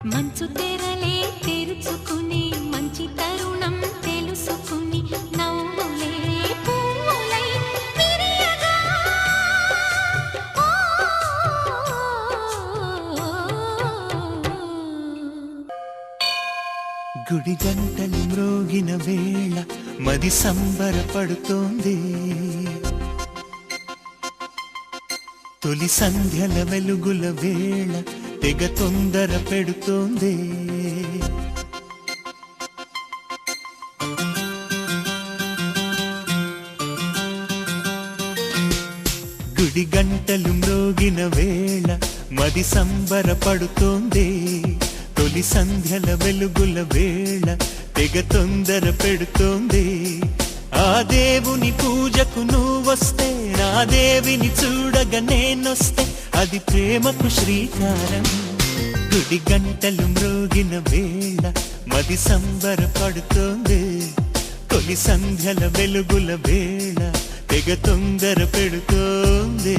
మంచు తెరలే తెరుచుకుని మంచి తరుణం తెలుసుకుని నవ్వులే పువ్వులై విరియగా గుడి గంటలు మ్రోగిన వేళ మది సంబరపడుతోంది. తొలి సంధ్యల వెలుగుల వేళ తెగ తొందర పెడుతోంది. గుడి గంటలు మ్రోగిన వేళ మది సంబరపడుతోంది. తొలి సంధ్యల వెలుగుల వేళ తెగ తొందర పెడుతోంది. ఆ దేవుని పూజకు నువ్వొస్తే, నా దేవిని చూడగా నేనొస్తే అది ప్రేమకు శ్రీకారం. గుడి గంటలు మ్రోగిన వేళ మది సంబరపడుతోంది. తొలి సంధ్యల వెలుగుల వేళ తెగ తొందర పెడుతోంది.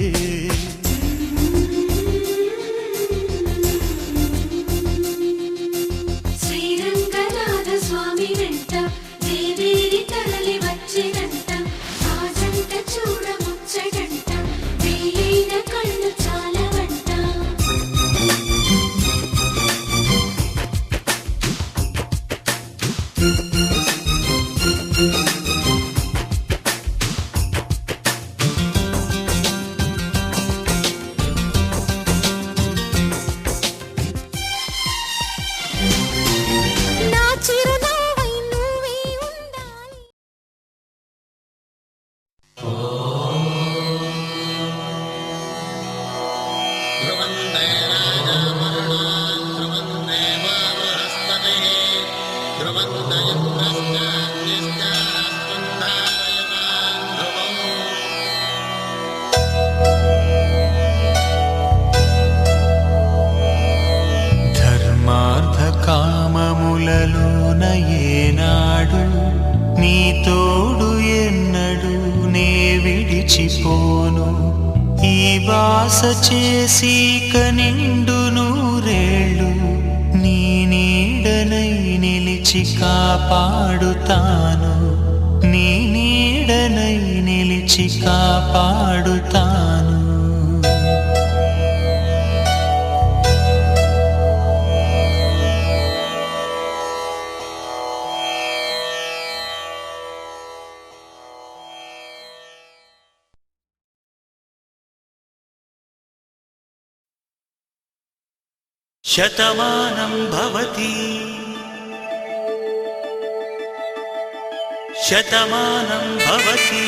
కామములలోన ఏనాడు నీ తోడు ఎన్నడు నే విడిచిపోను. ఈ వాస చేసి కనిండు నూరేళ్ళు నీ నీడనై నిలిచి కాపాడుతాను. నీ నీడనై నిలిచి కాపాడుతాను. శతమానం భవతి శతమానం భవతి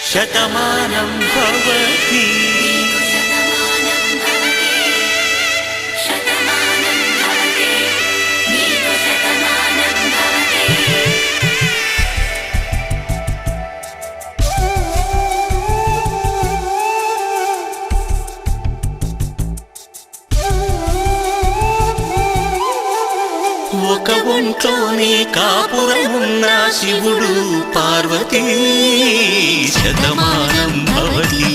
శతమానం భవతి. ఒక ఒంట్లోనే కాపురమున్న శివుడు పార్వతీ శతమానం భవతి.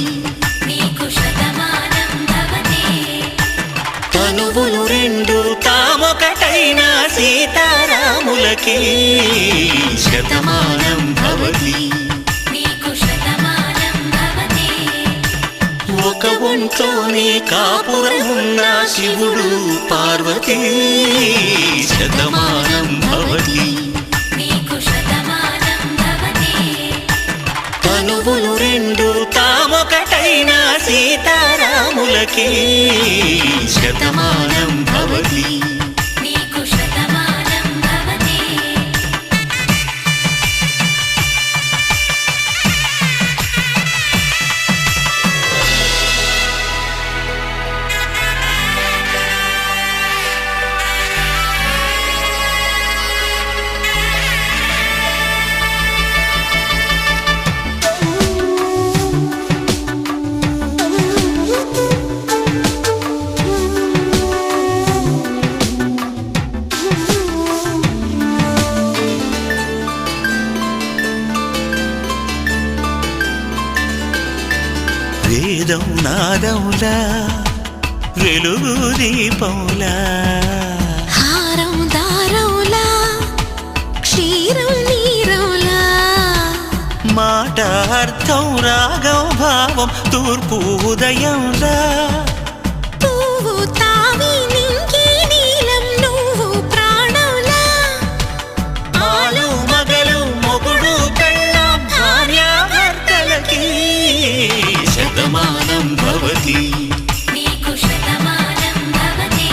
తనువులు రెండు తామొకటైన సీతారాములకి శతమానం భవతి. ఒక ఒంట్లోనే కాపురమున్న శివుడు పార్వతీ శతమానం భవతి. తనువులు రెండు తామొకటైన సీతారాములకి శతమానం భవతి. వేదం నాదములా వెలుగు దీపంలా హారం దారంలా క్షీరం నీరంలా మాట అర్థం రాగం భావం తూర్పు ఉదయంలా పువ్వు తావి నింగి నీలం నువ్వు ప్రాణంలా ఆలు మగలు మొగుడు పెళ్ళాం భార్యాభర్తలకి శతమానం భవతి నీకు శతమానం భవతి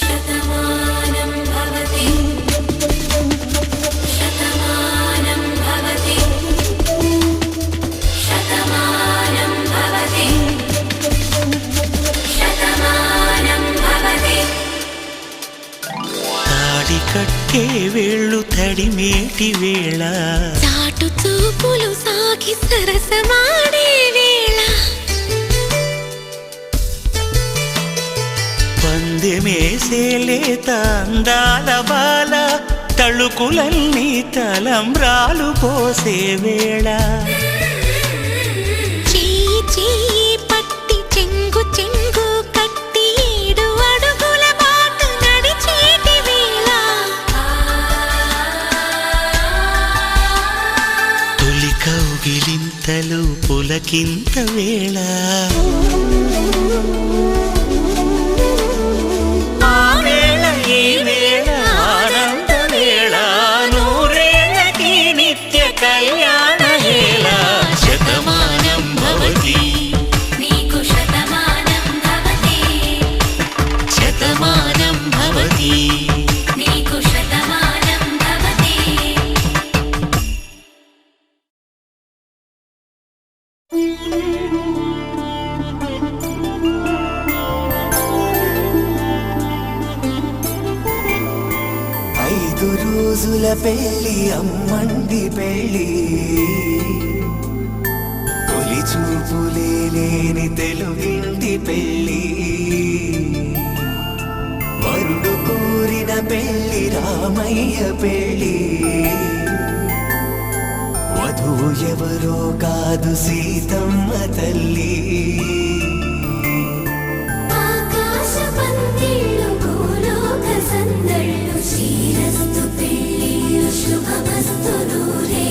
శతమానం భవతి శతమానం భవతి శతమానం భవతి శతమానం భవతి తాడి కట్టే వేళ్ళు తడిమేటి వేళ చాటు చూపులు సాగి సరసమాడే వేళ పందెమేసేలేత అందాల బాల తళుకులన్నీ తలంబ్రాలు పోసే వేళ చెయ్యి చెయ్యి పట్టి చెంగు చెంగు కట్టి 7 అడుగుల బాటు నడిచేటి వేళ తొలి కౌగిలింతలు పులకింత వేళ ఆ వేళ ఈ వేళ ఆనంద వేళ నూరేళ్ళకి నిత్య కళ్యాణ వేళ శతమానం భవతి నీకు శతమానం భవతి శతమానం భవతి నీకు శతమానం భవతి 5 రోజుల పెళ్ళి అమ్మండి పెళ్ళి తొలి చూపులే లేని తెలుగింటి పెళ్ళి వరుడు కోరిన పెళ్ళి రామయ్య పెళ్ళి వధువు ఎవరో కాదు సీతమ్మ తల్లి ఆకాశ పందిళ్ళు భూలోక సందళ్ళు శ్రీరస్తు పెళ్ళిళ్ళు శుభమస్తు నూరే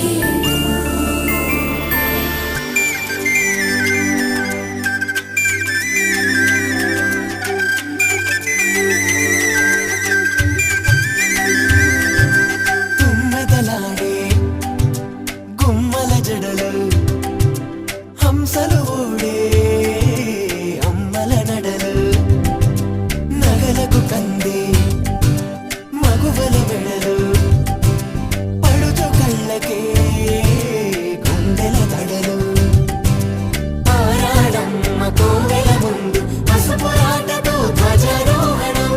తుమ్మెదలాడే గుమ్మల జడలు హంసలు ఊడే అమ్మల నడలు నగలకు కంది మగువల వెడలు పడుచు కళ్ళకే గుండెల తడలు ఆరాడమ్మ కోవెల ముందు పసుపురాటతో ధ్వజారోహణం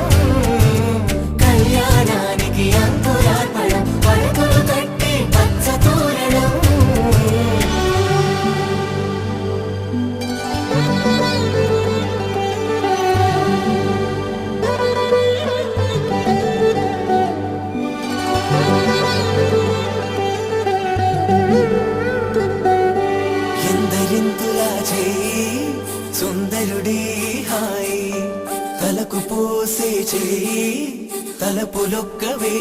కళ్యాణానికి అంకురార్పణం పలుకులు కట్టి పచ్చ తోరణం ఎందరింతులా చేయి సుందరుడి హాయి తలకు పోసే చేయి తలపులొక్కవే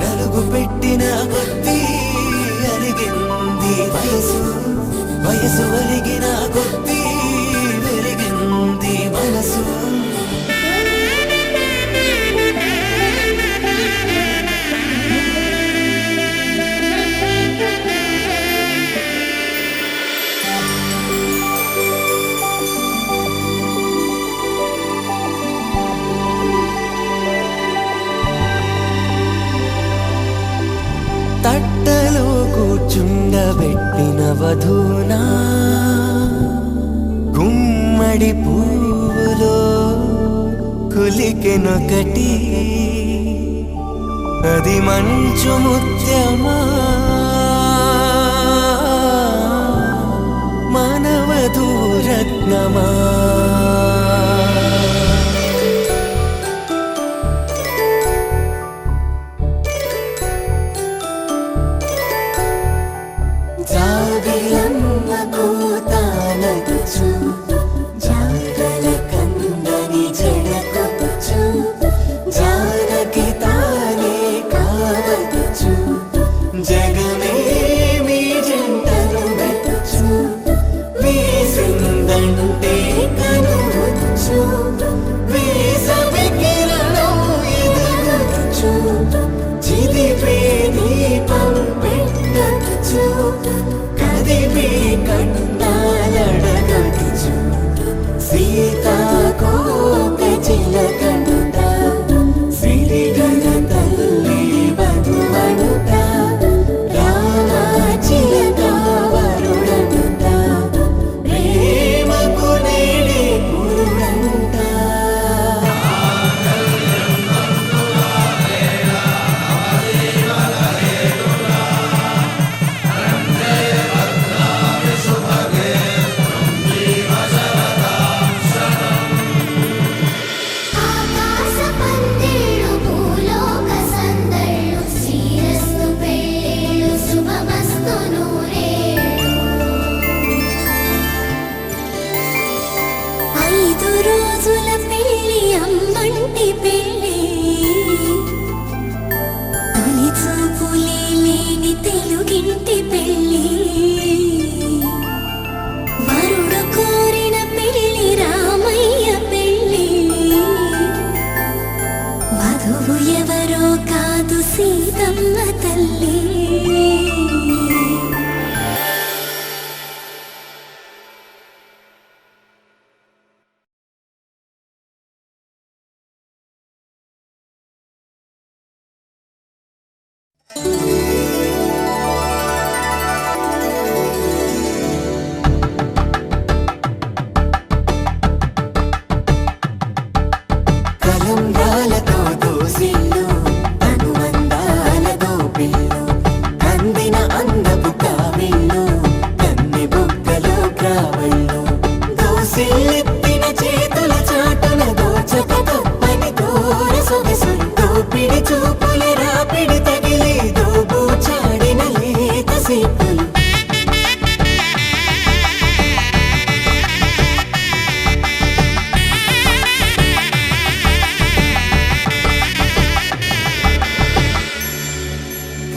నలుగు పెట్టిన కొద్దీ అరిగింది వయసు వయసు ఒరిగిన కొద్దీ వెలిగింది మనసు తట్టలో కూర్చుండబెట్టిన వధువుని నా గుమ్మడి పువ్వులో కులికెనొకటి, అది మంచు ముత్యమా మానవధూరత్నమా. జాబిలమ్మ కోతానగుచు జాగల కందని జడకొచ్చు, జానకి తానే కావదుచు జగమే మీ జంటను వెతుచు, వీసిందంటే కనువచ్చు వేసవి కిరణం ఎదుగుచు, చిదిపే దీపం పెట్టచ్చు, కదిపే కండాలడగచ్చు, సీతాకోక చిలకంట సిరిగల తల్లి వధువనుట, రామాచిలక వరుడనుట, ప్రేమకు నేడే పురుడంట. ఆకాశ పందిళ్ళు భూలోక సందళ్ళు, శ్రీరస్తు పెళ్ళిళ్ళు శుభమస్తు నూరేళ్ళు. 5 రోజుల పెళ్ళి అమ్మంటి పెళ్ళి, తొలి చూపులే లేని తెలుగింటి పెళ్ళి, వరుడు కోరిన పెళ్ళి రామయ్య పెళ్ళి, వధువు ఎవరో కాదు సీతమ్మ తల్లి. కలంబ్రాలతో దోసిళ్ళు అనుబంధాలతో పిల్లు, అందిన అందపు కావిళ్ళు కన్ని బుగ్గలో క్రావళ్ళు, దోసిళ్ళెత్తిన చేతుల చాటున దోచక తప్పని దూర సొగసులు, దోపిడి చూపుల రాపిడి తగిలి దోబూచాడిన లేత సీపులు.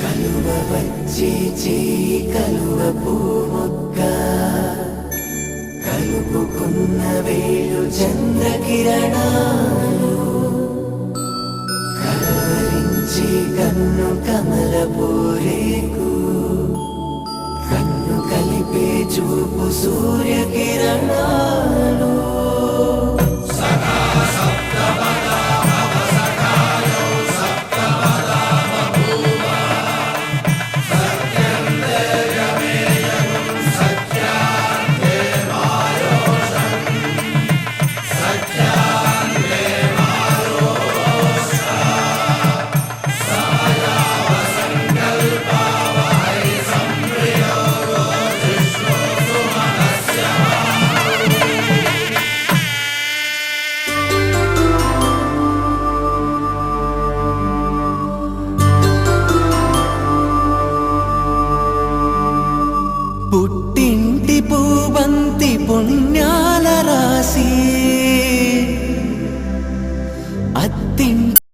కలువ వచ్చే చేయి కలువ పూమొక్క, కలుపుకున్న వేళు చంద్రకిరణాలు, కలవరించి కన్ను కమల పూరేకు, కన్ను కలిపే చూపు సూర్యకిరణాలు. పుట్టింటి పూబంతి పుణ్యాల రాసి, అత్తింటి